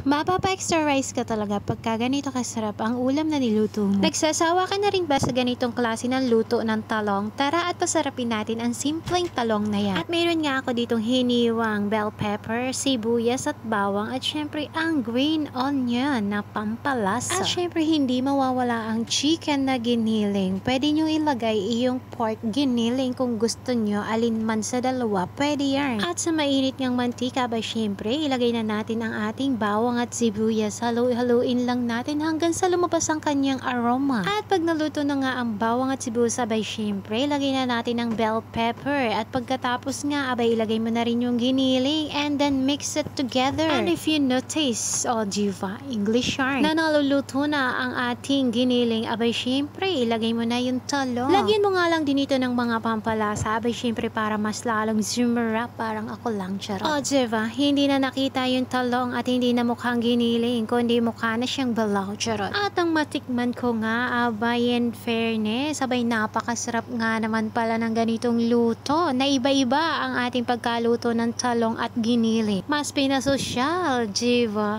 Mapapa-extra-rice ka talaga pagka ganito kasarap ang ulam na niluto mo. Nagsasawa ka na rin ba sa ganitong klase ng luto ng talong? Tara at pasarapin natin ang simpleng talong na yan. At mayroon nga ako ditong hiniwang bell pepper, sibuyas at bawang at syempre ang green onion na pampalasa. At syempre hindi mawawala ang chicken na giniling. Pwede nyo ilagay iyong pork giniling kung gusto nyo, alin man sa dalawa, pwede yan. At sa mainit ngang mantika ba syempre ilagay na natin ang ating bawang at sibuyas. Haluin lang natin hanggang sa lumabas ang kanyang aroma. At pag naluto na nga ang bawang at sibuyas, abay syempre, ilagay na natin ang bell pepper. At pagkatapos nga, abay ilagay mo na rin yung giniling and then mix it together. And if you notice, diva, English yarn, na naluluto na ang ating giniling, abay syempre, ilagay mo na yung talong. Lagyan mo nga lang din ito ng mga pampalasa, abay syempre para mas lalong zumarap, parang ako lang, charot. Diva, hindi na nakita yung talong at hindi na mukhang giniling, kundi mukha na siyang balaw, charot. At ang matikman ko nga, abay in fairness, abay napakasarap nga naman pala ng ganitong luto, na iba-iba ang ating pagkaluto ng talong at giniling. Mas pinasosyal, diva.